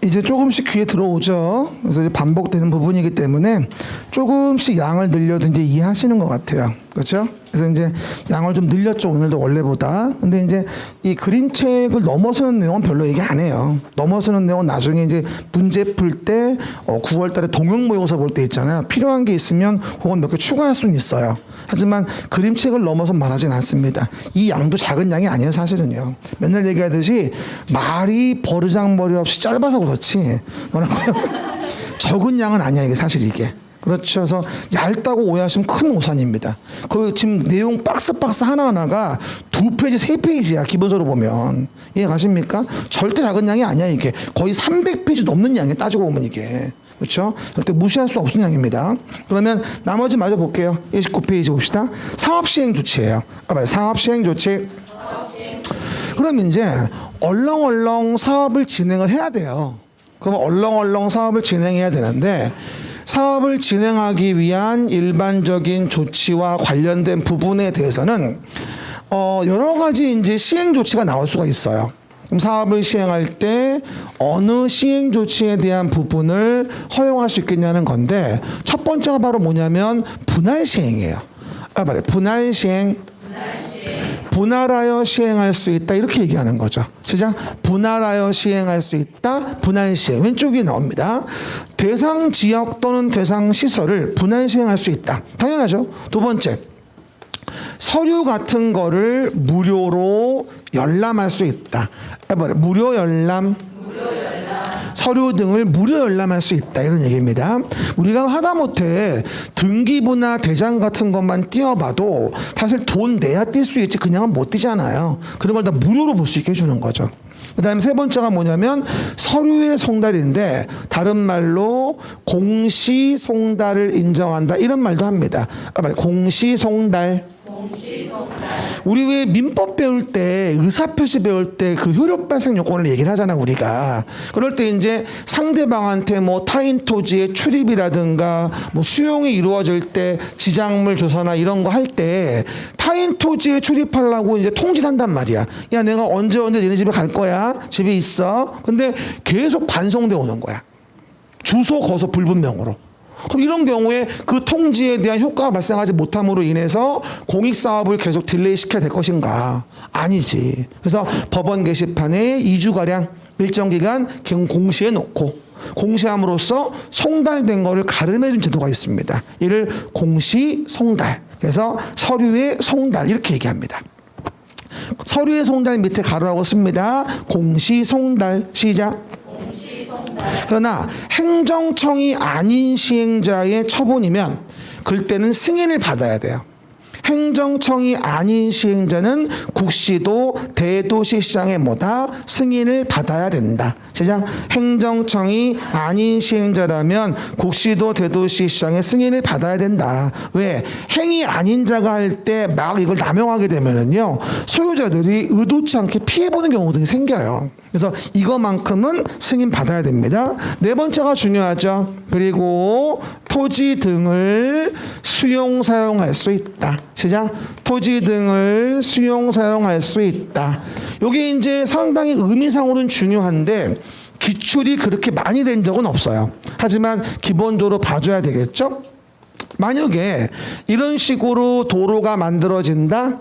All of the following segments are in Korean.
이제 조금씩 귀에 들어오죠. 그래서 이제 반복되는 부분이기 때문에 조금씩 양을 늘려도 이제 이해하시는 것 같아요. 그렇죠? 그래서 이제 양을 좀 늘렸죠, 오늘도 원래보다. 근데 이제 이 그림책을 넘어서는 내용은 별로 얘기 안 해요. 넘어서는 내용은 나중에 이제 문제 풀 때 9월 달에 동영 모의고사 볼 때 있잖아요. 필요한 게 있으면 그건 몇 개 추가할 수는 있어요. 하지만 그림책을 넘어서 말하진 않습니다. 이 양도 작은 양이 아니에요, 사실은요. 맨날 얘기하듯이 말이 버르장머리 없이 짧아서 그렇지 적은 양은 아니야, 이게 사실 이게. 그렇죠. 그래서 얇다고 오해하시면 큰 오산입니다. 그 지금 내용 박스 하나하나가 2페이지, 3페이지야, 기본서로 보면. 이해 가십니까? 절대 작은 양이 아니야, 이게. 거의 300페이지 넘는 양이야, 따지고 보면 이게. 그렇죠? 절대 무시할 수 없는 양입니다. 그러면 나머지 마저 볼게요. 29페이지 봅시다. 사업시행조치예요. 사업시행조치. 그럼 이제 얼렁얼렁 사업을 진행을 해야 돼요. 그럼 얼렁얼렁 사업을 진행해야 되는데, 사업을 진행하기 위한 일반적인 조치와 관련된 부분에 대해서는 여러 가지 이제 시행 조치가 나올 수가 있어요. 그럼 사업을 시행할 때 어느 시행 조치에 대한 부분을 허용할 수 있겠냐는 건데, 첫 번째가 바로 뭐냐면 분할 시행이에요. 분할 시행. 분할하여 시행할 수 있다, 이렇게 얘기하는 거죠. 시작. 분할하여 시행할 수 있다. 분할 시행. 왼쪽이 나옵니다. 대상 지역 또는 대상 시설을 분할 시행할 수 있다. 당연하죠. 두 번째, 서류 같은 거를 무료로 열람할 수 있다. 무료 열람. 서류 등을 무료 열람할 수 있다, 이런 얘기입니다. 우리가 하다못해 등기부나 대장 같은 것만 띄워봐도 사실 돈 내야 뛸 수 있지 그냥은 못 띄잖아요. 그런 걸 다 무료로 볼 수 있게 해주는 거죠. 그 다음에 세 번째가 뭐냐면 서류의 송달인데, 다른 말로 공시송달을 인정한다, 이런 말도 합니다. 공시송달. 우리 왜 민법 배울 때, 의사표시 배울 때 그 효력 발생 요건을 얘기를 하잖아, 우리가. 그럴 때 이제 상대방한테 뭐 타인 토지의 출입이라든가 뭐 수용이 이루어질 때 지작물 조사나 이런 거 할 때 타인 토지에 출입하려고 이제 통지를 한단 말이야. 야, 내가 언제 너네 집에 갈 거야. 집에 있어. 근데 계속 반송돼 오는 거야. 주소 거소 불분명으로. 그럼 이런 경우에 그 통지에 대한 효과가 발생하지 못함으로 인해서 공익사업을 계속 딜레이 시켜야 될 것인가? 아니지. 그래서 법원 게시판에 2주가량 일정 기간 공시해 놓고, 공시함으로써 송달된 거를 가름해준 제도가 있습니다. 이를 공시송달. 그래서 서류의 송달, 이렇게 얘기합니다. 서류의 송달 밑에 가로하고 씁니다. 공시송달. 시작. 그러나 행정청이 아닌 시행자의 처분이면 그럴 때는 승인을 받아야 돼요. 행정청이 아닌 시행자는 국시도 대도시시장에 뭐다? 승인을 받아야 된다. 시작. 행정청이 아닌 시행자라면 국시도 대도시시장에 승인을 받아야 된다. 왜? 행위 아닌 자가 할 때 막 이걸 남용하게 되면은요, 소유자들이 의도치 않게 피해보는 경우들이 생겨요. 그래서 이거만큼은 승인 받아야 됩니다. 네 번째가 중요하죠. 그리고 토지 등을 수용 사용할 수 있다. 시작. 토지 등을 수용 사용할 수 있다. 이게 이제 상당히 의미상으로는 중요한데 기출이 그렇게 많이 된 적은 없어요. 하지만 기본적으로 봐줘야 되겠죠. 만약에 이런 식으로 도로가 만들어진다.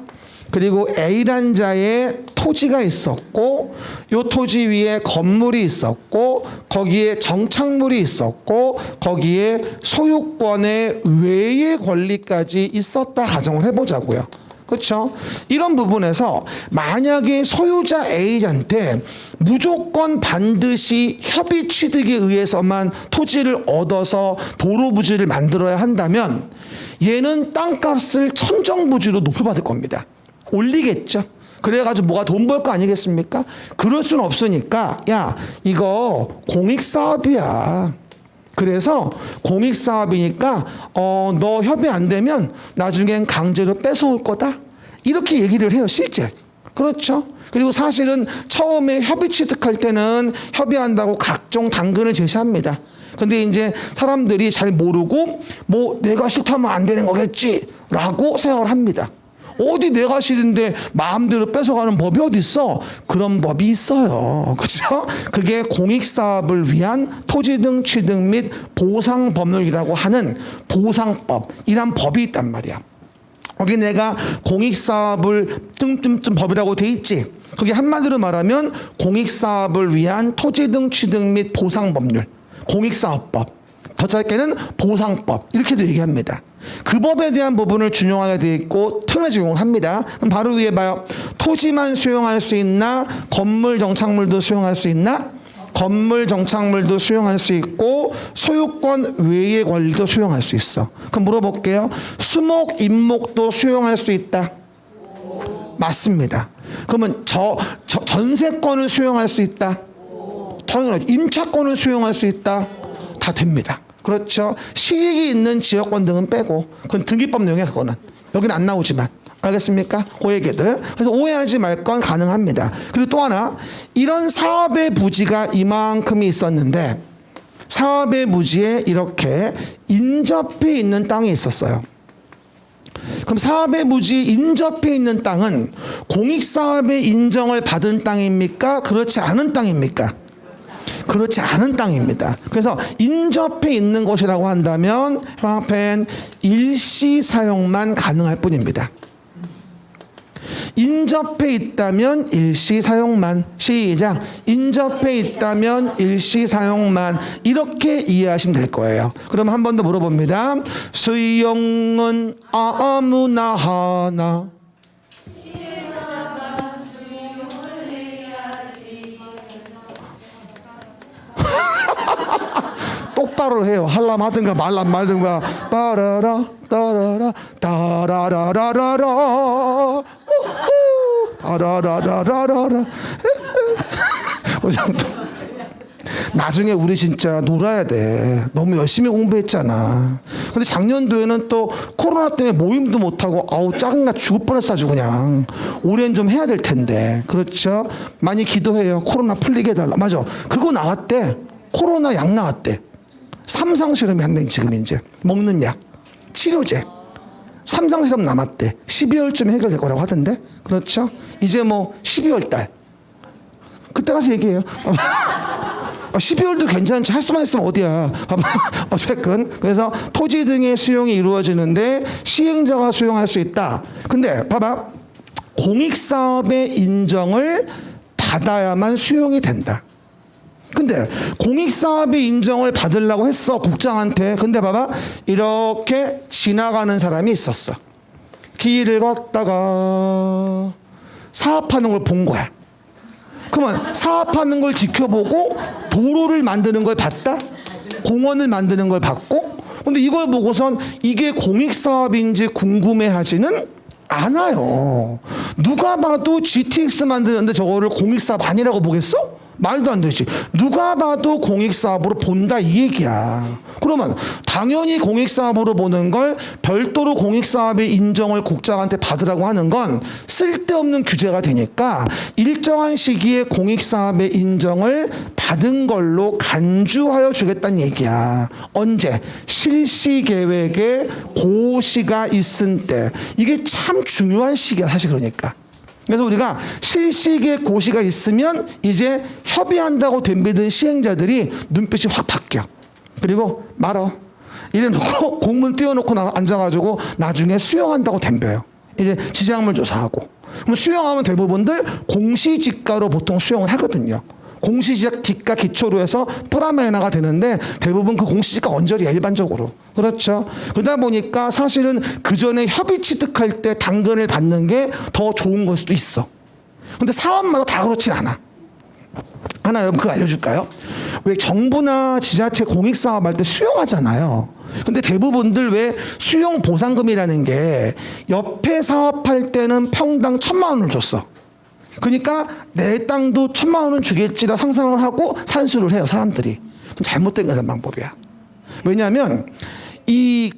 그리고 A란 자의 토지가 있었고, 요 토지 위에 건물이 있었고, 거기에 정착물이 있었고, 거기에 소유권의 외의 권리까지 있었다 가정을 해보자고요. 그렇죠? 이런 부분에서 만약에 소유자 A한테 무조건 반드시 협의 취득에 의해서만 토지를 얻어서 도로 부지를 만들어야 한다면 얘는 땅값을 천정부지로 높여받을 겁니다. 올리겠죠. 그래가지고 뭐가 돈 벌 거 아니겠습니까? 그럴 수는 없으니까, 야, 이거 공익사업이야. 그래서 공익사업이니까 너 협의 안 되면 나중엔 강제로 뺏어올 거다, 이렇게 얘기를 해요, 실제. 그렇죠? 그리고 사실은 처음에 협의 취득할 때는 협의한다고 각종 당근을 제시합니다. 근데 이제 사람들이 잘 모르고 뭐 내가 싫다면 안 되는 거겠지 라고 생각을 합니다. 어디 내가 싫은데 마음대로 뺏어가는 법이 어디 있어? 그런 법이 있어요. 그렇죠? 그게 공익사업을 위한 토지 등 취득 및 보상법률이라고 하는 보상법이란 법이 있단 말이야. 거기 내가 공익사업을 뜸뜸뜸 법이라고 돼 있지. 그게 한마디로 말하면 공익사업을 위한 토지 등 취득 및 보상법률, 공익사업법, 더 짧게는 보상법 이렇게도 얘기합니다. 그 법에 대한 부분을 준용하게 되어 있고 특례 적용을 합니다. 그럼 바로 위에 봐요. 토지만 수용할 수 있나? 건물 정착물도 수용할 수 있나? 건물 정착물도 수용할 수 있고 소유권 외의 권리도 수용할 수 있어. 그럼 물어볼게요. 수목, 임목도 수용할 수 있다? 맞습니다. 그러면 전세권을 수용할 수 있다? 당연하죠. 임차권을 수용할 수 있다? 다 됩니다. 그렇죠. 시익이 있는 지역권 등은 빼고 그건 등기법 내용이야. 그거는 여기는 안 나오지만 알겠습니까? 그 얘기들. 그래서 오해하지 말 건 가능합니다. 그리고 또 하나, 이런 사업의 부지가 이만큼이 있었는데 사업의 부지에 이렇게 인접해 있는 땅이 있었어요. 그럼 사업의 부지 인접해 있는 땅은 공익사업의 인정을 받은 땅입니까? 그렇지 않은 땅입니까? 그렇지 않은 땅입니다. 그래서 인접해 있는 곳이라고 한다면 형 앞엔 일시 사용만 가능할 뿐입니다. 인접해 있다면 일시 사용만. 시작. 인접해 있다면 일시 사용만. 이렇게 이해하시면 될 거예요. 그럼 한 번 더 물어봅니다. 수용은 아무나 하나. 똑바로 해요. 할람 하든가 말람 말든가. 빠라라 따라라 따라라라라라 따라라라라라. 그 정도. 나중에 우리 진짜 놀아야 돼. 너무 열심히 공부했잖아. 근데 작년도에는 또 코로나 때문에 모임도 못하고 아우 짜증나 죽을 뻔했어 아주 그냥. 올해는 좀 해야 될 텐데. 그렇죠? 많이 기도해요. 코로나 풀리게 해달라. 맞아. 그거 나왔대. 코로나 약 나왔대. 삼상 실험이 한대 지금 이제. 먹는 약. 치료제. 삼상 실험 남았대. 12월쯤에 해결될 거라고 하던데. 그렇죠? 이제 뭐 12월 달. 그때 가서 얘기해요. 12월도 괜찮지. 할 수만 있으면 어디야. 어쨌든 그래서 토지 등의 수용이 이루어지는데 시행자가 수용할 수 있다. 근데 봐봐. 공익사업의 인정을 받아야만 수용이 된다. 근데 공익사업의 인정을 받으려고 했어. 국장한테. 근데 봐봐. 이렇게 지나가는 사람이 있었어. 길을 걷다가 사업하는 걸 본 거야. 그러면 사업하는 걸 지켜보고 도로를 만드는 걸 봤다? 공원을 만드는 걸 봤고? 근데 이걸 보고선 이게 공익사업인지 궁금해하지는 않아요. 누가 봐도 GTX 만드는데 저거를 공익사업 아니라고 보겠어? 말도 안 되지. 누가 봐도 공익사업으로 본다 이 얘기야. 그러면 당연히 공익사업으로 보는 걸 별도로 공익사업의 인정을 국장한테 받으라고 하는 건 쓸데없는 규제가 되니까 일정한 시기에 공익사업의 인정을 받은 걸로 간주하여 주겠다는 얘기야. 언제? 실시계획에 고시가 있은 때. 이게 참 중요한 시기야 사실. 그러니까 그래서 우리가 실시계 고시가 있으면 이제 협의한다고 덤비던 시행자들이 눈빛이 확 바뀌어. 그리고 말어. 이래놓고 공문 띄워놓고 앉아가지고 나중에 수용한다고 덤벼요. 이제 지작물 조사하고. 그럼 수용하면 대부분들 공시지가로 보통 수용을 하거든요. 공시지가 기가 기초로 해서 프라마이너가 되는데 대부분 그 공시지가 언저리야 일반적으로. 그렇죠. 그러다 보니까 사실은 그 전에 협의 취득할 때 당근을 받는 게 더 좋은 걸 수도 있어. 근데 사업마다 다 그렇진 않아. 하나 여러분 그거 알려줄까요? 왜 정부나 지자체 공익사업 할 때 수용하잖아요. 근데 대부분들 왜 수용 보상금이라는 게 옆에 사업할 때는 평당 1,000만 원을 줬어. 그러니까 내 땅도 1,000만 원은 주겠지라 상상을 하고 산수를 해요 사람들이. 잘못된 방법이야. 왜냐하면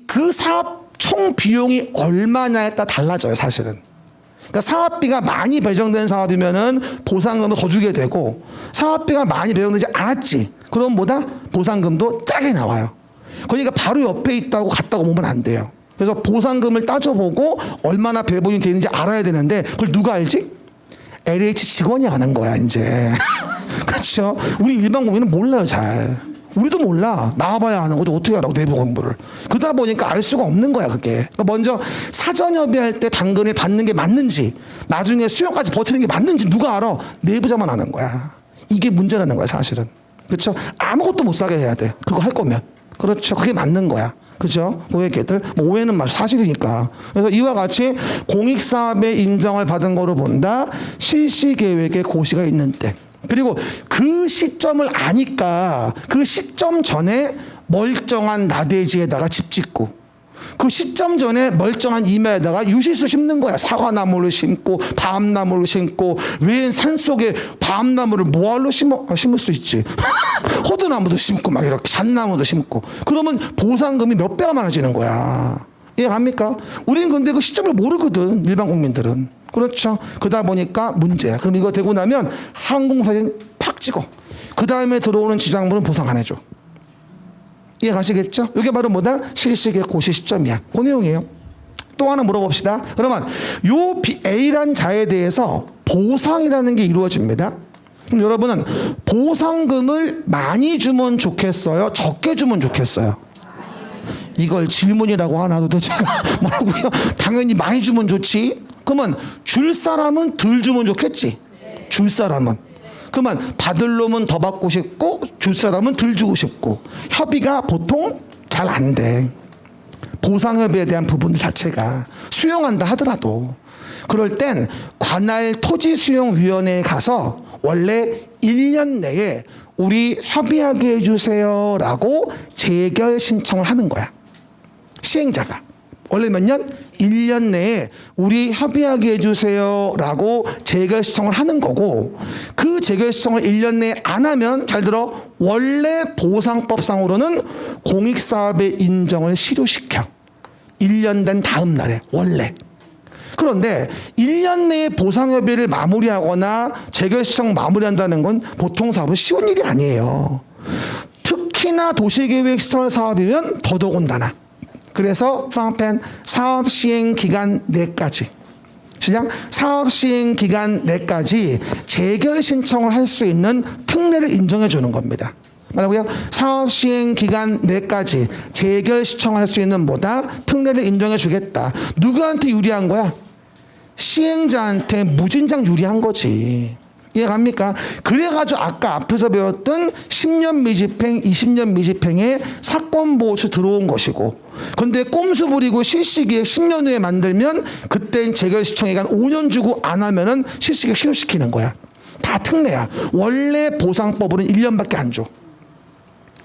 그 사업 총 비용이 얼마냐에 따라 달라져요 사실은. 그러니까 사업비가 많이 배정된 사업이면은 보상금도 더 주게 되고 사업비가 많이 배정되지 않았지. 그럼 보상금도 짜게 나와요. 그러니까 바로 옆에 있다고 갔다고 보면 안 돼요. 그래서 보상금을 따져보고 얼마나 배분이 되는지 알아야 되는데 그걸 누가 알지? LH 직원이 아는 거야 이제. 그렇죠? 우리 일반 국민은 몰라요 잘. 우리도 몰라. 나와봐야 아는 거죠. 어떻게 알아 내부 공부를. 그러다 보니까 알 수가 없는 거야 그게. 그러니까 먼저 사전 협의할 때 당근을 받는 게 맞는지 나중에 수용까지 버티는 게 맞는지 누가 알아? 내부자만 아는 거야. 이게 문제라는 거야 사실은. 그렇죠? 아무것도 못 사게 해야 돼. 그거 할 거면. 그렇죠? 그게 맞는 거야. 그죠? 오해계들. 뭐 오해는 사실이니까. 그래서 이와 같이 공익사업의 인정을 받은 거로 본다. 실시계획에 고시가 있는 때. 그리고 그 시점을 아니까 그 시점 전에 멀쩡한 나대지에다가 집 짓고 그 시점 전에 멀쩡한 임야에다가 유실수 심는 거야. 사과나무를 심고 밤나무를 심고 왜 산속에 밤나무를 뭐하러 심을 수 있지. 호두나무도 심고 막 이렇게 잣나무도 심고 그러면 보상금이 몇 배가 많아지는 거야. 이해갑니까? 우리는 근데 그 시점을 모르거든 일반 국민들은. 그렇죠. 그러다 보니까 문제야. 그럼 이거 되고 나면 항공사진 팍 찍어. 그 다음에 들어오는 지장물은 보상 안 해줘. 이해 가시겠죠? 이게 바로 뭐다? 실시계획 고시 시점이야. 그 내용이에요. 또 하나 물어봅시다. 그러면 요 A란 자에 대해서 보상이라는 게 이루어집니다. 그럼 여러분은 보상금을 많이 주면 좋겠어요? 적게 주면 좋겠어요? 이걸 질문이라고 하나도 제가 뭐라고요? 당연히 많이 주면 좋지. 그러면 줄 사람은 덜 주면 좋겠지. 줄 사람은. 그러면 받을 놈은 더 받고 싶고 줄 사람은 덜 주고 싶고 협의가 보통 잘 안 돼. 보상협의에 대한 부분들 자체가 수용한다 하더라도 그럴 땐 관할 토지수용위원회에 가서 원래 1년 내에 우리 협의하게 해주세요라고 재결 신청을 하는 거야. 시행자가. 원래 몇 년? 1년 내에 우리 협의하게 해주세요라고 재결 신청을 하는 거고 그 재결 신청을 1년 내에 안 하면 잘 들어 원래 보상법상으로는 공익사업의 인정을 실효시켜. 1년 된 다음 날에 원래. 그런데 1년 내에 보상협의를 마무리하거나 재결 신청 마무리한다는 건 보통 사업은 쉬운 일이 아니에요. 특히나 도시계획시설 사업이면 더더군다나. 그래서 형편 사업 시행 기간 내까지 시작 사업 시행 기간 내까지 재결 신청을 할 수 있는 특례를 인정해 주는 겁니다. 뭐라고요? 사업 시행 기간 내까지 재결 신청할 수 있는 뭐다? 특례를 인정해 주겠다. 누구한테 유리한 거야? 시행자한테 무진장 유리한 거지. 이해갑니까? 그래가지고 아까 앞에서 배웠던 10년 미집행, 20년 미집행에 사건보호수 들어온 것이고 근데 꼼수 부리고 실시계획 10년 후에 만들면 그땐 재결시청기간 5년 주고 안 하면은 실시계획 실효시키는 거야. 다 특례야. 원래 보상법으로는 1년밖에 안 줘.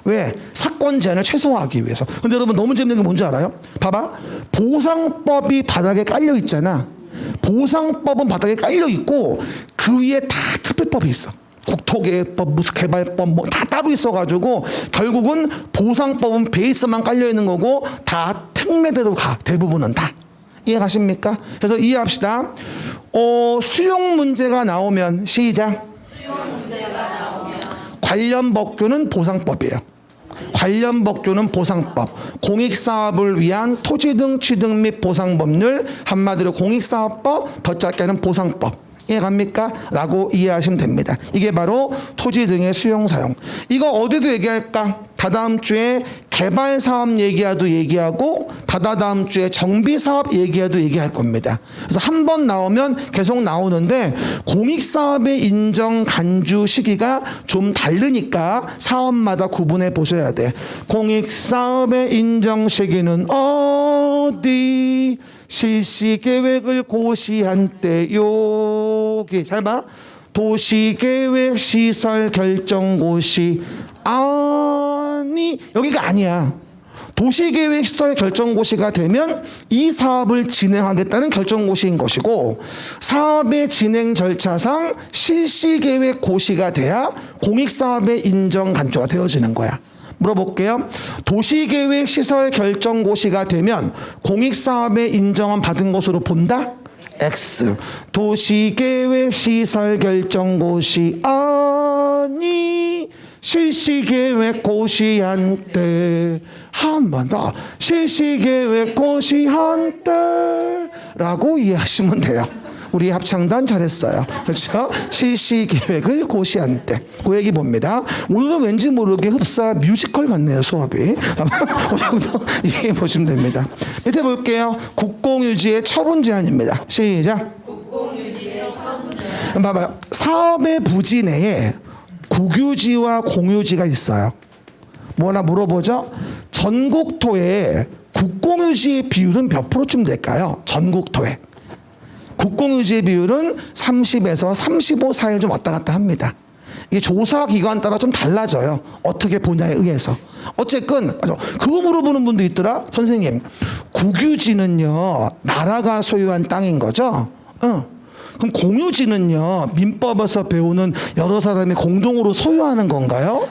왜? 사건 제한을 최소화하기 위해서. 근데 여러분 너무 재밌는 게 뭔지 알아요? 봐봐. 보상법이 바닥에 깔려 있잖아. 보상법은 바닥에 깔려 있고 그 위에 다 특별법이 있어. 국토계획법, 무슨 개발법 뭐 다 따로 있어가지고 결국은 보상법은 베이스만 깔려 있는 거고 다 특례대로 가. 대부분은 다. 이해가십니까? 그래서 이해합시다. 수용 문제가 나오면 시작. 수용 문제가 나오면 관련 법규는 보상법이에요. 관련 법규는 보상법, 공익사업을 위한 토지 등 취득 및 보상법률, 한마디로 공익사업법, 더 짧게는 보상법. 이해갑니까? 라고 이해하시면 됩니다. 이게 바로 토지 등의 수용 사용. 이거 어디도 얘기할까? 다다음 주에 개발사업 얘기하고 다다음 주에 정비사업 얘기할 겁니다. 그래서 한 번 나오면 계속 나오는데 공익사업의 인정 간주 시기가 좀 다르니까 사업마다 구분해 보셔야 돼. 공익사업의 인정 시기는 어디? 실시계획을 고시한 때 여기 잘 봐. 도시계획 시설 결정 고시 아니 여기가 아니야. 도시계획 시설 결정 고시가 되면 이 사업을 진행하겠다는 결정 고시인 것이고 사업의 진행 절차상 실시계획 고시가 돼야 공익사업의 인정 간주가 되어지는 거야. 물어볼게요. 도시계획 시설 결정 고시가 되면 공익사업의 인정은 받은 것으로 본다? X. 도시계획 시설 결정 고시 아니 실시계획 고시한때. 한 번 더. 실시계획 고시한때 라고 이해하시면 돼요. 우리 합창단 잘했어요. 그렇죠? 실시계획을 고시한때. 그 얘기 봅니다. 오늘은 왠지 모르게 흡사 뮤지컬 같네요, 수업이. 그 정도 이해해 보시면 됩니다. 밑에 볼게요. 국공유지의 처분 제한입니다. 시작. 국공유지의 처분 제한. 봐봐요. 사업의 부지 내에 국유지와 공유지가 있어요. 뭐나 물어보죠? 전국토의 국공유지의 비율은 몇 프로쯤 될까요? 전국토에. 국공유지의 비율은 30에서 35 사이를 좀 왔다 갔다 합니다. 이게 조사 기관 따라 좀 달라져요. 어떻게 보냐에 의해서. 어쨌건 그거 물어보는 분도 있더라. 선생님, 국유지는요 나라가 소유한 땅인 거죠? 그럼 공유지는요 민법에서 배우는 여러 사람이 공동으로 소유하는 건가요?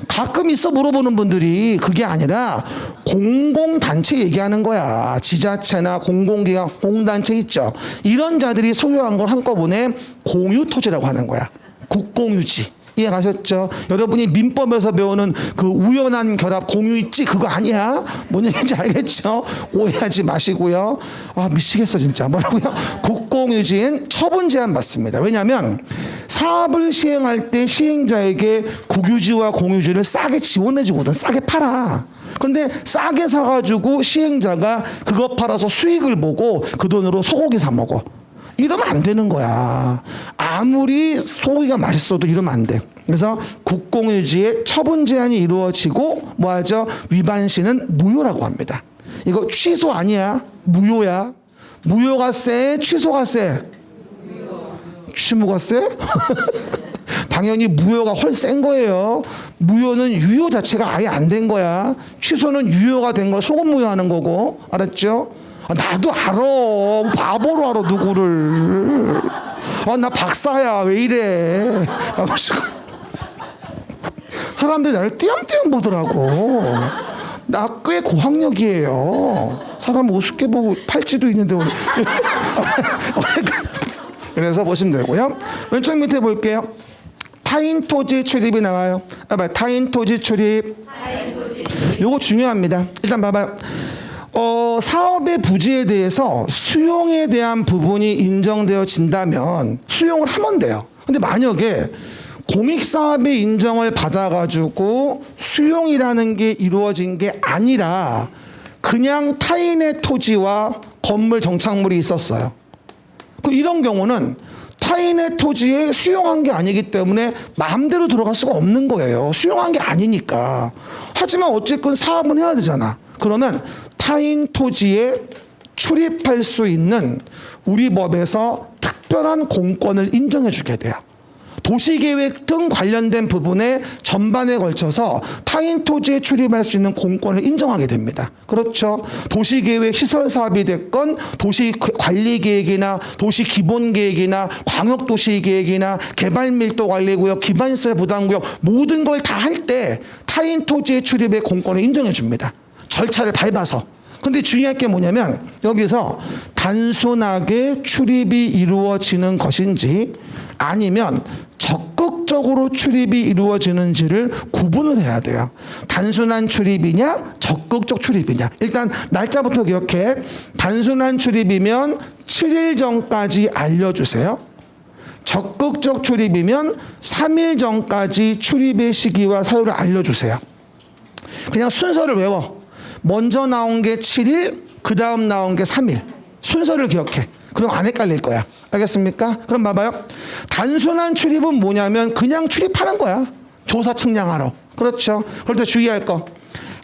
가끔 있어 물어보는 분들이. 그게 아니라 공공단체 얘기하는 거야. 지자체나 공공기관, 공단체 있죠. 이런 자들이 소유한 걸 한꺼번에 공유토지라고 하는 거야. 국공유지. 이해가셨죠? 여러분이 민법에서 배우는 그 우연한 결합 공유 있지? 그거 아니야. 뭔 얘기인지 알겠죠? 오해하지 마시고요. 아 미치겠어 진짜. 뭐라고요? 국공유지엔 처분 제한 받습니다. 왜냐하면 사업을 시행할 때 시행자에게 국유지와 공유지를 싸게 지원해 주거든. 싸게 팔아. 근데 싸게 사가지고 시행자가 그거 팔아서 수익을 보고 그 돈으로 소고기 사 먹어. 이러면 안 되는 거야. 아무리 소고기가 맛있어도 이러면 안 돼. 그래서 국공유지의 처분 제한이 이루어지고 뭐하죠? 위반 시는 무효라고 합니다. 이거 취소 아니야. 무효야. 무효가 세? 취소가 세? 취무가 세? 당연히 무효가 훨 센 거예요. 무효는 유효 자체가 아예 안 된 거야. 취소는 유효가 된 걸 속은 무효하는 거고. 알았죠? 나도 알아. 바보로 알아 누구를. 나 박사야. 왜 이래. 사람들이 나를 띄엄띄엄 보더라고. 나 꽤 고학력이에요. 사람 우습게 보고 팔찌도 있는데. 그래서 보시면 되고요. 왼쪽 밑에 볼게요. 타인 토지 출입이 나와요. 타인 토지 출입. 요거 중요합니다. 일단 봐봐요. 사업의 부지에 대해서 수용에 대한 부분이 인정되어진다면 수용을 하면 돼요. 근데 만약에 공익사업의 인정을 받아가지고 수용이라는 게 이루어진 게 아니라 그냥 타인의 토지와 건물 정착물이 있었어요. 이런 경우는 타인의 토지에 수용한 게 아니기 때문에 마음대로 들어갈 수가 없는 거예요. 수용한 게 아니니까. 하지만 어쨌든 사업은 해야 되잖아. 그러면 타인 토지에 출입할 수 있는 우리 법에서 특별한 공권을 인정해 주게 돼요. 도시계획 등 관련된 부분에 전반에 걸쳐서 타인 토지에 출입할 수 있는 공권을 인정하게 됩니다. 그렇죠. 도시계획 시설사업이 됐건 도시관리계획이나 도시기본계획이나 광역도시계획이나 개발밀도관리구역, 기반시설 부담구역 모든 걸 다 할 때 타인 토지에 출입의 공권을 인정해 줍니다. 절차를 밟아서. 근데 중요할 게 뭐냐면 여기서 단순하게 출입이 이루어지는 것인지 아니면 적극적으로 출입이 이루어지는지를 구분을 해야 돼요. 단순한 출입이냐 적극적 출입이냐. 일단 날짜부터 기억해. 단순한 출입이면 7일 전까지 알려주세요. 적극적 출입이면 3일 전까지 출입의 시기와 사유를 알려주세요. 그냥 순서를 외워. 먼저 나온 게 7일, 그 다음 나온 게 3일. 순서를 기억해. 그럼 안 헷갈릴 거야. 알겠습니까? 그럼 봐봐요. 단순한 출입은 뭐냐면 그냥 출입하는 거야. 조사 측량하러. 그렇죠. 그럴 때 주의할 거.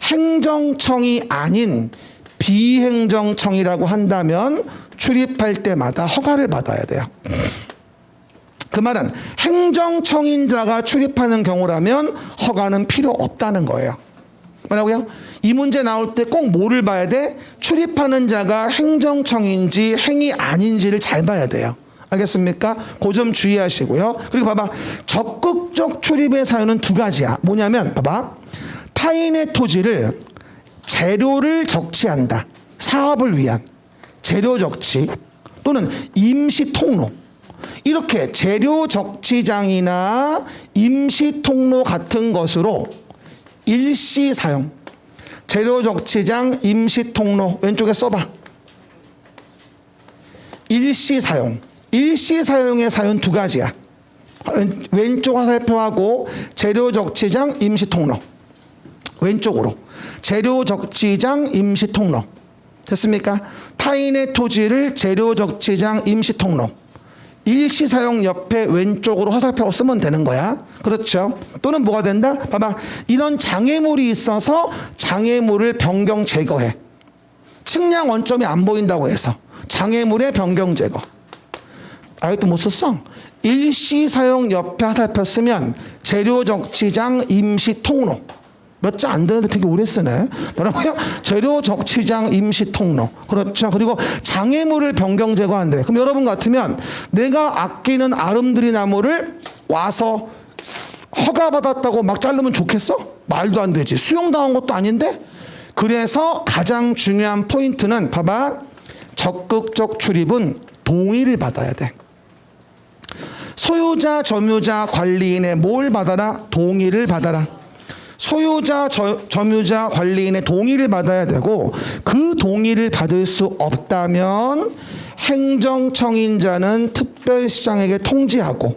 행정청이 아닌 비행정청이라고 한다면 출입할 때마다 허가를 받아야 돼요. 그 말은 행정청인 자가 출입하는 경우라면 허가는 필요 없다는 거예요. 뭐라고요? 이 문제 나올 때 꼭 뭐를 봐야 돼? 출입하는 자가 행정청인지 행위 아닌지를 잘 봐야 돼요. 알겠습니까? 그 점 주의하시고요. 그리고 봐봐. 적극적 출입의 사유는 두 가지야. 뭐냐면 봐봐. 타인의 토지를 재료를 적치한다. 사업을 위한 재료 적치 또는 임시 통로. 이렇게 재료 적치장이나 임시 통로 같은 것으로 일시 사용. 재료 적치장, 임시 통로 왼쪽에 써봐. 일시 사용. 일시 사용의 사용 두 가지야. 왼쪽 화살표하고 재료 적치장, 임시 통로. 왼쪽으로 재료 적치장, 임시 통로. 됐습니까? 타인의 토지를 재료 적치장, 임시 통로. 일시 사용 옆에 왼쪽으로 화살표 쓰면 되는 거야. 그렇죠? 또는 뭐가 된다? 봐봐. 이런 장애물이 있어서 장애물을 변경 제거해. 측량 원점이 안 보인다고 해서 장애물의 변경 제거. 아직도 못 썼어? 일시 사용 옆에 화살표 쓰면 재료 적치장, 임시 통로. 몇 자 안 되는데 되게 오래 쓰네. 뭐라고요? 재료 적치장, 임시 통로. 그렇죠. 그리고 장애물을 변경 제거한대. 그럼 여러분 같으면 내가 아끼는 아름드리 나무를 와서 허가받았다고 막 자르면 좋겠어? 말도 안 되지. 수용당한 것도 아닌데? 그래서 가장 중요한 포인트는 봐봐. 적극적 출입은 동의를 받아야 돼. 소유자, 점유자, 관리인의 뭘 받아라? 동의를 받아라. 소유자, 점유자, 관리인의 동의를 받아야 되고 그 동의를 받을 수 없다면 행정청인자는 특별시장에게 통지하고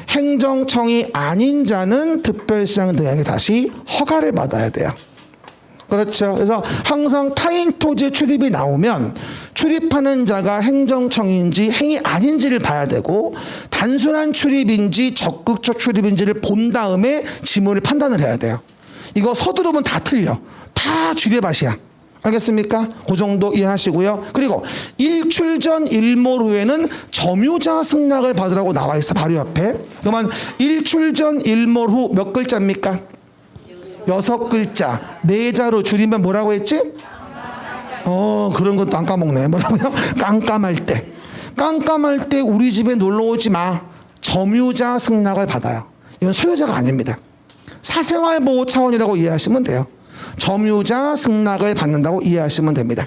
행정청이 아닌 자는 특별시장 등에게 다시 허가를 받아야 돼요. 그렇죠. 그래서 항상 타인 토지 출입이 나오면 출입하는 자가 행정청인지 행위 아닌지를 봐야 되고 단순한 출입인지 적극적 출입인지를 본 다음에 지문을 판단을 해야 돼요. 이거 서두르면 다 틀려. 다 쥐레밭이야. 알겠습니까? 그 정도 이해하시고요. 그리고 일출전 일몰 후에는 점유자 승낙을 받으라고 나와 있어. 바로 옆에. 그러면 일출전 일몰 후 몇 글자입니까? 6글자. 4자로 줄이면 뭐라고 했지? 그런 것도 안 까먹네. 뭐라고요? 깜깜할 때. 깜깜할 때 우리 집에 놀러 오지 마. 점유자 승낙을 받아요. 이건 소유자가 아닙니다. 사생활보호 차원이라고 이해하시면 돼요. 점유자 승낙을 받는다고 이해하시면 됩니다.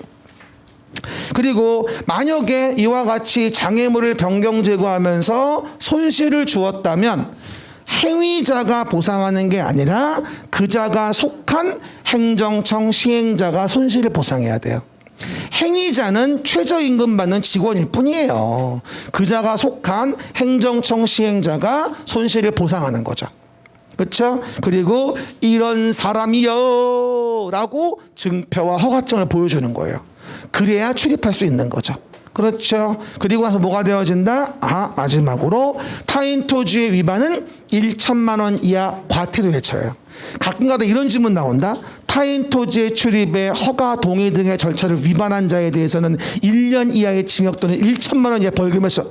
그리고 만약에 이와 같이 장애물을 변경 제거하면서 손실을 주었다면 행위자가 보상하는 게 아니라 그자가 속한 행정청 시행자가 손실을 보상해야 돼요. 행위자는 최저임금 받는 직원일 뿐이에요. 그자가 속한 행정청 시행자가 손실을 보상하는 거죠. 그렇죠? 그리고 이런 사람이요 라고 증표와 허가증을 보여주는 거예요. 그래야 출입할 수 있는 거죠. 그렇죠. 그리고 나서 뭐가 되어진다? 마지막으로 타인 토지의 위반은 1천만 원 이하 과태료 해쳐요. 가끔가다 이런 질문 나온다. 타인 토지의 출입에 허가, 동의 등의 절차를 위반한 자에 대해서는 1년 이하의 징역 또는 1천만 원 이하 벌금에서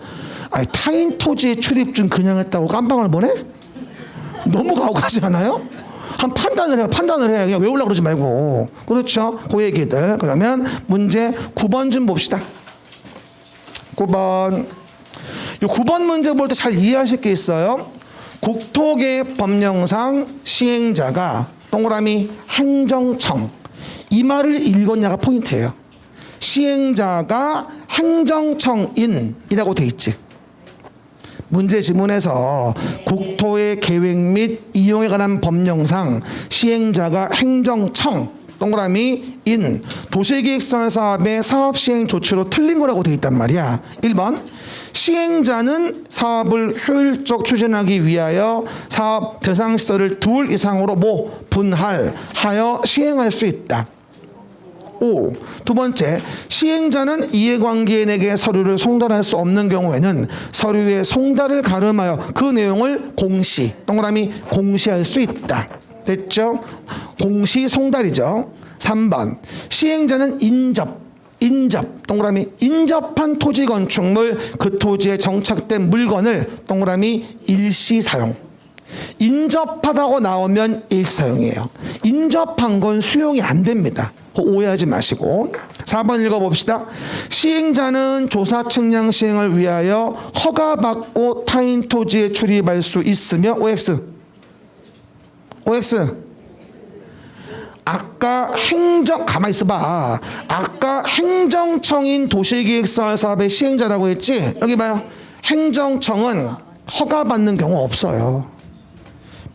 타인 토지의 출입 좀 그냥 했다고 깜빵을 보내? 너무 가혹하지 않아요? 한 판단을 해요. 그냥 외우려고 그러지 말고. 그렇죠. 그 얘기들. 그러면 문제 9번 좀 봅시다. 9번. 이 9번 문제 볼 때 잘 이해하실 게 있어요. 국토계 법령상 시행자가 동그라미 행정청. 이 말을 읽었냐가 포인트예요. 시행자가 행정청인이라고 돼 있지. 문제 지문에서 국토의 계획 및 이용에 관한 법령상 시행자가 행정청 동그라미 인 도시계획설 사업의 사업 시행 조치로 틀린 거라고 돼 있단 말이야. 1번 시행자는 사업을 효율적 추진하기 위하여 사업 대상 시설을 2 이상으로 분할하여 시행할 수 있다. 5. 두 번째, 시행자는 이해관계인에게 서류를 송달할 수 없는 경우에는 서류의 송달을 가름하여 그 내용을 공시, 동그라미 공시할 수 있다. 됐죠? 공시 송달이죠. 3번, 시행자는 인접, 동그라미 인접한 토지 건축물, 그 토지에 정착된 물건을 동그라미 일시 사용. 인접하다고 나오면 일시사용이에요. 인접한 건 수용이 안 됩니다. 오해하지 마시고. 4번 읽어봅시다. 시행자는 조사 측량 시행을 위하여 허가받고 타인 토지에 출입할 수 있으며 OX 아까 가만히 있어봐. 아까 행정청인 도시계획설 사업의 시행자라고 했지? 여기 봐요. 행정청은 허가받는 경우 없어요.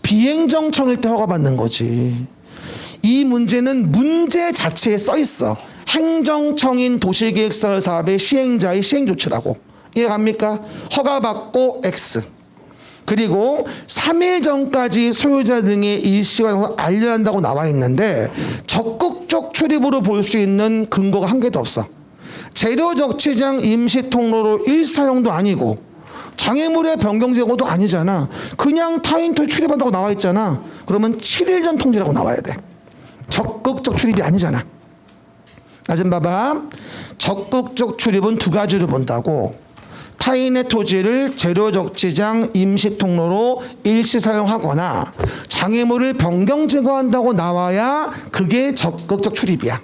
비행정청일 때 허가받는 거지. 이 문제는 문제 자체에 써 있어. 행정청인 도시계획설 사업의 시행자의 시행조치라고. 이해갑니까? 허가받고 X. 그리고 3일 전까지 소유자 등의 일시와 알려야 한다고 나와 있는데 적극적 출입으로 볼 수 있는 근거가 한 개도 없어. 재료 적치장 임시 통로로 일사용도 아니고 장애물의 변경 제거도 아니잖아. 그냥 타인토에 출입한다고 나와 있잖아. 그러면 7일 전 통지라고 나와야 돼. 적극적 출입이 아니잖아. 나 좀 봐봐. 적극적 출입은 두 가지로 본다고. 타인의 토지를 재료 적치장 임시 통로로 일시 사용하거나 장애물을 변경 제거한다고 나와야 그게 적극적 출입이야.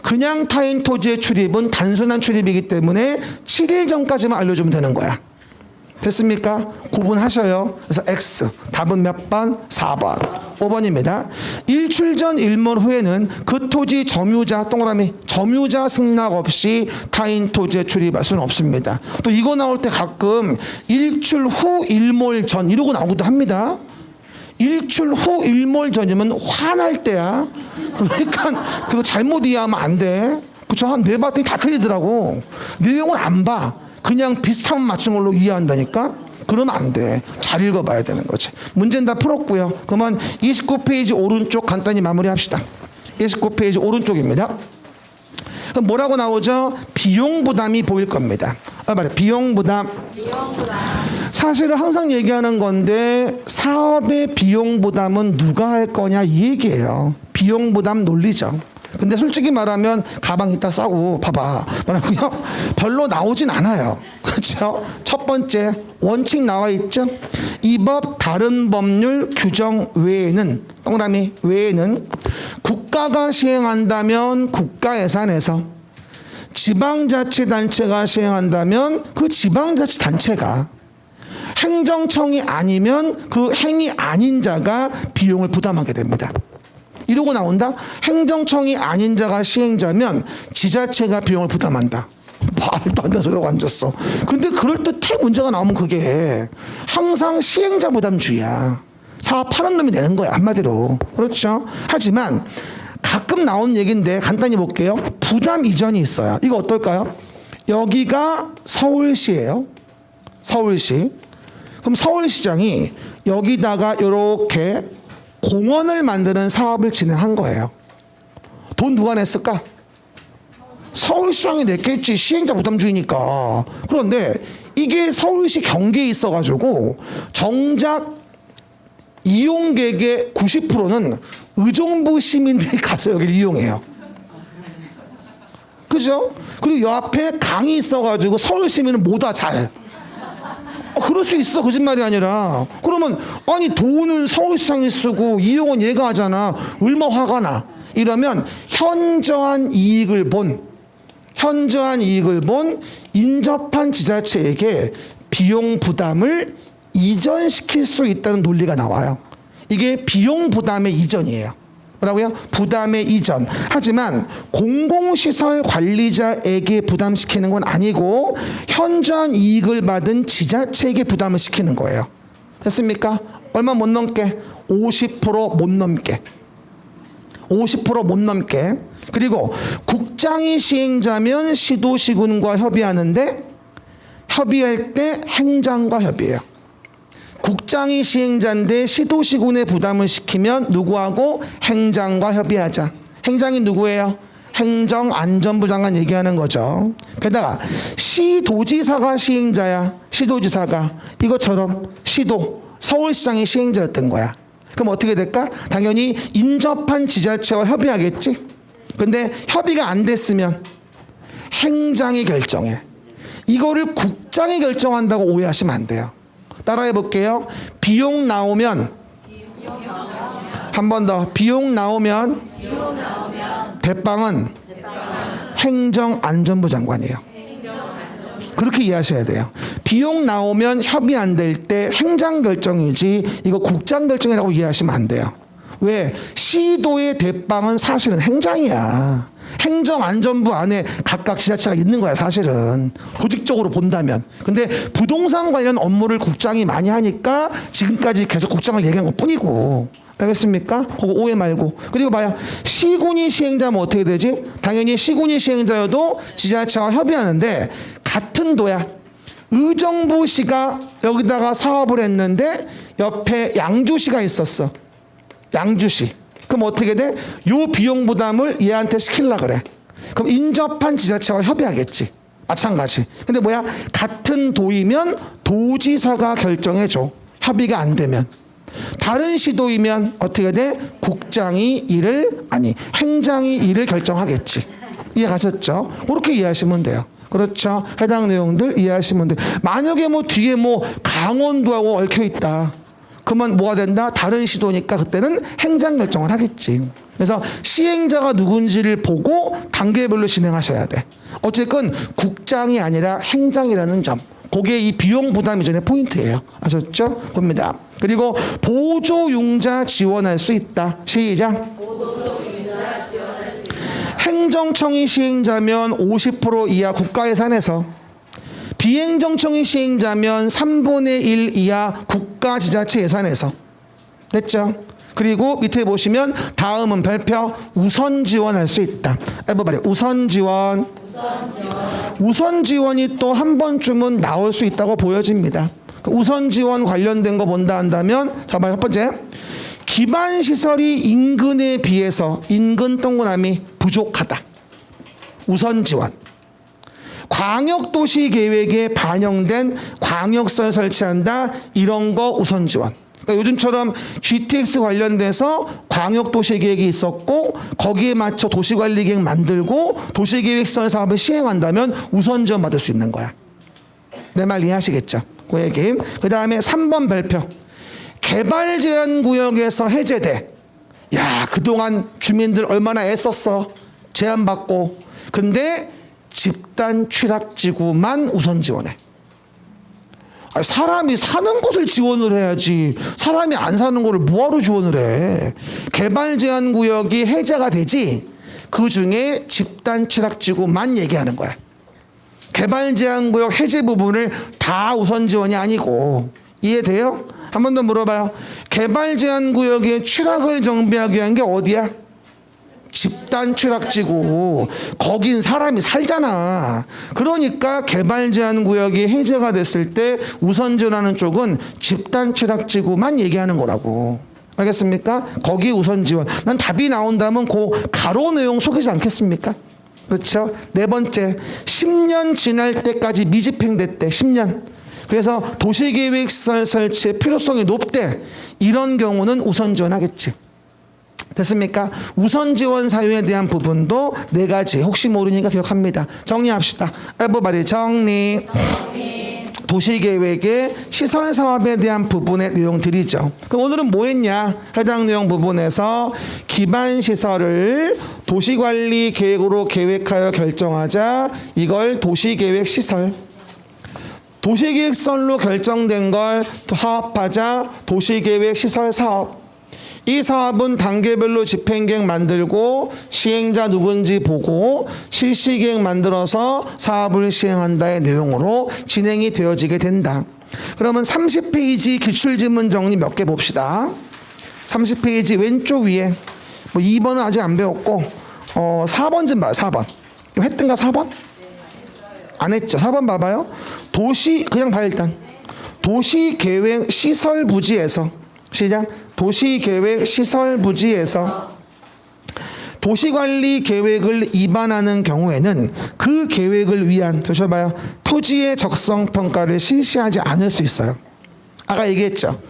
그냥 타인 토지의 출입은 단순한 출입이기 때문에 7일 전까지만 알려주면 되는 거야. 됐습니까? 구분하셔요. 그래서 X. 답은 몇 번? 4번. 5번입니다. 일출 전 일몰 후에는 그 토지 점유자, 동그라미, 점유자 승낙 없이 타인 토지에 출입할 수는 없습니다. 또 이거 나올 때 가끔 일출 후 일몰 전 이러고 나오기도 합니다. 일출 후 일몰 전이면 화날 때야. 그러니까 그거 잘못 이해하면 안 돼. 그쵸? 한 네 봤더니 다 틀리더라고. 내용을 안 봐. 그냥 비슷한 맞춘 걸로 이해한다니까? 그러면 안 돼. 잘 읽어봐야 되는 거지. 문제는 다 풀었고요. 그러면 29페이지 오른쪽 간단히 마무리합시다. 29페이지 오른쪽입니다. 그럼 뭐라고 나오죠? 비용 부담이 보일 겁니다. 말해 비용 부담. 사실은 항상 얘기하는 건데 사업의 비용 부담은 누가 할 거냐 이 얘기예요. 비용 부담 논리죠. 근데 솔직히 말하면 가방 이따 싸고 봐봐 뭐라고요? 별로 나오진 않아요. 그렇죠? 첫 번째 원칙 나와 있죠. 이 법 다른 법률 규정 외에는 동그라미 외에는 국가가 시행한다면 국가 예산에서 지방자치단체가 시행한다면 그 지방자치단체가 행정청이 아니면 그 행위 아닌 자가 비용을 부담하게 됩니다. 이러고 나온다. 행정청이 아닌 자가 시행자면 지자체가 비용을 부담한다. 말도 안 되는 소리가 앉았어. 근데 그럴듯해 문제가 나오면 그게 항상 시행자 부담주의야. 사업하는 놈이 내는 거야 한마디로. 그렇죠. 하지만 가끔 나오는 얘기인데 간단히 볼게요. 부담 이전이 있어요. 이거 어떨까요? 여기가 서울시예요. 서울시. 그럼 서울시장이 여기다가 이렇게 공원을 만드는 사업을 진행한 거예요. 돈 누가 냈을까? 서울시장이 냈겠지. 시행자 부담주의니까. 그런데 이게 서울시 경계에 있어가지고 정작 이용객의 90%는 의정부 시민들이 가서 여기를 이용해요. 그죠? 그리고 요 앞에 강이 있어가지고 서울 시민은 못 와 잘. 그럴 수 있어. 거짓말이 아니라. 그러면 아니 돈은 서울시장이 쓰고 이용은 얘가 하잖아. 얼마 화가 나. 이러면 현저한 이익을 본 인접한 지자체에게 비용 부담을 이전시킬 수 있다는 논리가 나와요. 이게 비용 부담의 이전이에요. 뭐라고요? 부담의 이전. 하지만 공공시설 관리자에게 부담시키는 건 아니고 현저한 이익을 받은 지자체에게 부담을 시키는 거예요. 됐습니까? 얼마 못 넘게? 50% 못 넘게. 50% 못 넘게. 그리고 국장이 시행자면 시도시군과 협의하는데 협의할 때 행장과 협의해요. 국장이 시행자인데 시도시군에 부담을 시키면 누구하고? 행장과 협의하자. 행장이 누구예요? 행정안전부 장관 얘기하는 거죠. 게다가 시도지사가 시행자야. 시도지사가. 이것처럼 서울시장이 시행자였던 거야. 그럼 어떻게 될까? 당연히 인접한 지자체와 협의하겠지. 근데 협의가 안 됐으면 행장이 결정해. 이거를 국장이 결정한다고 오해하시면 안 돼요. 따라해 볼게요. 비용 나오면 한 번 더. 비용 나오면 대빵은 행정안전부 장관이에요. 그렇게 이해하셔야 돼요. 비용 나오면 협의 안 될 때 행장 결정이지 이거 국장 결정이라고 이해하시면 안 돼요. 왜? 시도의 대빵은 사실은 행장이야. 행정안전부 안에 각각 지자체가 있는 거야 사실은 조직적으로 본다면. 근데 부동산 관련 업무를 국장이 많이 하니까 지금까지 계속 국장을 얘기한 것뿐이고. 알겠습니까? 그거 오해 말고. 그리고 봐요. 시군위 시행자면 어떻게 되지? 당연히 시군위 시행자여도 지자체와 협의하는데 같은 도야. 의정부시가 여기다가 사업을 했는데 옆에 양주시가 있었어. 양주시. 그럼 어떻게 돼? 요 비용 부담을 얘한테 시키려고 그래. 그럼 인접한 지자체와 협의하겠지. 마찬가지. 근데 뭐야? 같은 도이면 도지사가 결정해줘. 협의가 안 되면. 다른 시도이면 어떻게 돼? 국장이 행장이 이를 결정하겠지. 이해가셨죠? 그렇게 이해하시면 돼요. 그렇죠? 해당 내용들 이해하시면 돼요. 만약에 뭐 뒤에 뭐 강원도하고 얽혀 있다. 그러면 뭐가 된다? 다른 시도니까 그때는 행장 결정을 하겠지. 그래서 시행자가 누군지를 보고 단계별로 진행하셔야 돼. 어쨌든 국장이 아니라 행장이라는 점. 그게 이 비용 부담 이전의 포인트예요. 아셨죠? 봅니다. 그리고 보조융자 지원할 수 있다. 시작. 보조융자 지원할 수 있다. 행정청이 시행자면 50% 이하 국가예산에서, 비행정청이 시행자면 3분의 1 이하 국가지자체 예산에서. 됐죠? 그리고 밑에 보시면 다음은 별표 우선 지원할 수 있다. everybody 우선 지원. 우선 지원이 또 한 번쯤은 나올 수 있다고 보여집니다. 우선 지원 관련된 거 본다 한다면 자 봐요. 첫 번째, 기반 시설이 인근에 비해서 인근 동그라미 부족하다. 우선 지원. 광역도시 계획에 반영된 광역설 설치한다. 이런 거 우선 지원. 그러니까 요즘처럼 GTX 관련돼서 광역도시 계획이 있었고 거기에 맞춰 도시관리계획 만들고 도시계획설 사업을 시행한다면 우선 지원 받을 수 있는 거야. 내 말 이해하시겠죠? 그 얘기. 그 다음에 3번 별표. 개발 제한 구역에서 해제돼. 야, 그동안 주민들 얼마나 애썼어. 제한받고. 근데 집단 취락지구만 우선 지원해. 아니, 사람이 사는 곳을 지원을 해야지. 사람이 안 사는 거를 뭐하러 지원을 해. 개발 제한 구역이 해제가 되지. 그 중에 집단 취락지구만 얘기하는 거야. 개발 제한 구역 해제 부분을 다 우선 지원이 아니고. 이해돼요? 한 번 더 물어봐요. 개발 제한 구역의 취락을 정비하기 위한 게 어디야? 집단 취락지구. 거긴 사람이 살잖아. 그러니까 개발 제한 구역이 해제가 됐을 때 우선 지원하는 쪽은 집단 취락지구만 얘기하는 거라고. 알겠습니까? 거기 우선 지원. 난 답이 나온다면 그 가로 내용 속이지 않겠습니까? 그렇죠? 네 번째, 10년 지날 때까지 미집행됐대. 10년. 그래서 도시계획시설 설치의 필요성이 높대. 이런 경우는 우선 지원하겠지. 됐습니까? 우선 지원 사유에 대한 부분도 네 가지. 혹시 모르니까 기억합니다. 정리합시다. everybody 정리. 도시계획의 시설 사업에 대한 부분의 내용들이죠. 그럼 오늘은 뭐 했냐? 해당 내용 부분에서 기반 시설을 도시관리 계획으로 계획하여 결정하자. 이걸 도시계획 시설. 도시계획설로 결정된 걸 사업하자. 도시계획 시설 사업. 이 사업은 단계별로 집행계획 만들고 시행자 누군지 보고 실시계획 만들어서 사업을 시행한다의 내용으로 진행이 되어지게 된다. 그러면 30페이지 기출지문 정리 몇 개 봅시다. 30페이지 왼쪽 위에 뭐 2번은 아직 안 배웠고 4번 좀 봐요. 4번. 이거 했던가 4번? 안 했죠. 4번 봐봐요. 도시 그냥 봐요 일단. 도시계획 시설부지에서 시작. 도시계획 시설부지에서 도시관리 계획을 위반하는 경우에는 그 계획을 위한 보셔봐요. 토지의 적성평가를 실시하지 않을 수 있어요. 아까 얘기했죠.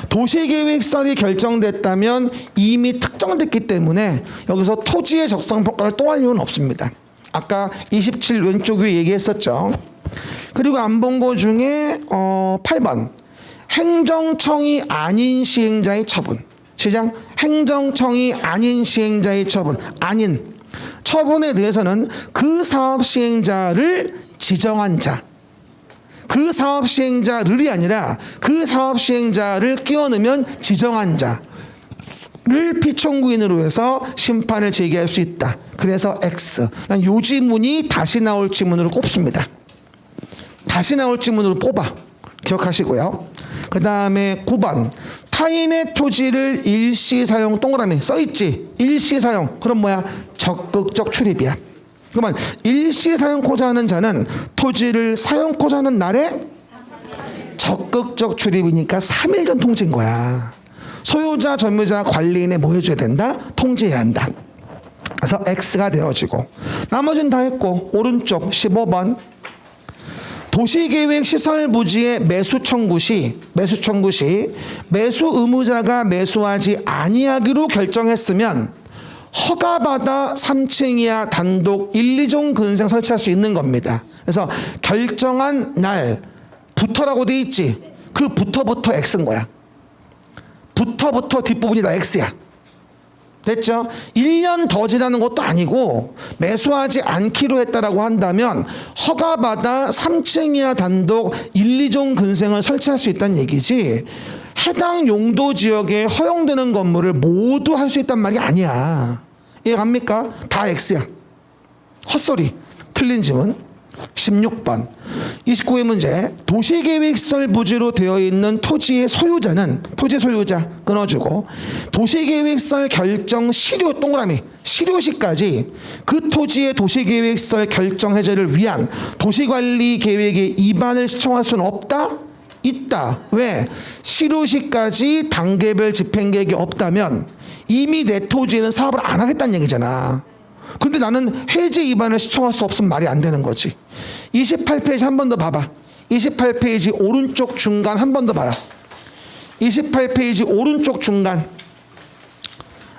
도시계획설이 결정됐다면 이미 특정됐기 때문에 여기서 토지의 적성평가를 또 할 이유는 없습니다. 아까 27 왼쪽 위에 얘기했었죠. 그리고 안 본 거 중에 8번. 행정청이 아닌 시행자의 처분. 시작. 행정청이 아닌 시행자의 처분. 아닌 처분에 대해서는 그 사업 시행자를 지정한 자. 그 사업 시행자를이 아니라 그 사업 시행자를 끼워 넣으면 지정한 자. 를 피청구인으로 해서 심판을 제기할 수 있다. 그래서 X. 난 요 지문이 다시 나올 지문으로 꼽습니다. 다시 나올 지문으로 뽑아. 기억하시고요. 그 다음에 9번. 타인의 토지를 일시사용 동그라미 써있지. 일시사용. 그럼 뭐야? 적극적 출입이야. 그러면 일시사용코자 하는 자는 토지를 사용코자 하는 날에 적극적 출입이니까 3일 전 통지인 거야. 소유자, 점유자, 관리인에 뭐 해줘야 된다? 통지해야 한다. 그래서 X가 되어지고 나머지는 다 했고 오른쪽 15번 도시계획 시설 부지의 매수 청구 시 매수 의무자가 매수하지 아니하기로 결정했으면 허가받아 3층 이하 단독 1, 2종 근생 설치할 수 있는 겁니다. 그래서 결정한 날부터라고 돼 있지. 그 부터부터 X인 거야. 부터 뒷부분이 다 X야. 됐죠? 1년 더 지나는 것도 아니고 매수하지 않기로 했다라고 한다면 허가받아 3층 이하 단독 1, 2종 근생을 설치할 수 있다는 얘기지 해당 용도 지역에 허용되는 건물을 모두 할 수 있단 말이 아니야. 이해갑니까? 다 X야. 헛소리. 틀린 지문. 16번 29의 문제 도시계획시설 부지로 되어 있는 토지의 소유자는 토지 소유자 끊어주고 도시계획시설 결정 실효 동그라미 실효시까지 그 토지의 도시계획시설 결정 해제를 위한 도시관리계획의 위반을 시청할 수는 없다? 있다. 왜? 실효시까지 단계별 집행계획이 없다면 이미 내 토지에는 사업을 안 하겠다는 얘기잖아. 근데 나는 해제 위반을 시청할 수 없으면 말이 안 되는 거지. 28페이지 한 번 더 봐봐. 28페이지 오른쪽 중간 한 번 더 봐요. 28페이지 오른쪽 중간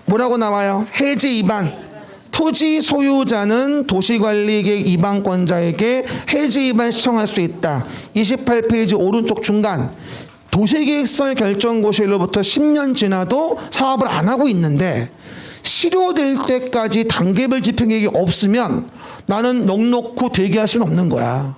뭐라고 나와요? 해제 위반. 토지 소유자는 도시관리계획 위반권자에게 해제 위반 시청할 수 있다. 28페이지 오른쪽 중간 도시계획시설 결정고시일로부터 10년 지나도 사업을 안 하고 있는데 실효될 때까지 단계별 집행계획이 없으면 나는 넉넉히 대기할 수는 없는 거야.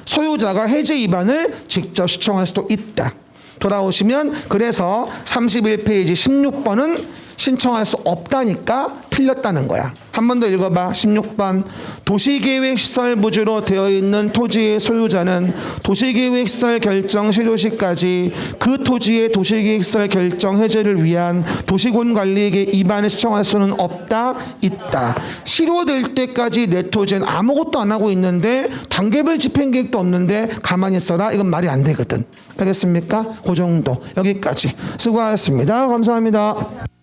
소유자가 해제 위반을 직접 시청할 수도 있다. 돌아오시면 그래서 31페이지 16번은 신청할 수 없다니까 틀렸다는 거야. 한 번 더 읽어봐. 16번 도시계획시설 부지로 되어 있는 토지의 소유자는 도시계획시설 결정 실효시까지 그 토지의 도시계획시설 결정 해제를 위한 도시군관리계획 위반을 시청할 수는 없다. 있다. 실효될 때까지 내 토지는 아무것도 안 하고 있는데 단계별 집행계획도 없는데 가만히 있어라. 이건 말이 안 되거든. 알겠습니까? 그 정도. 여기까지. 수고하셨습니다. 감사합니다.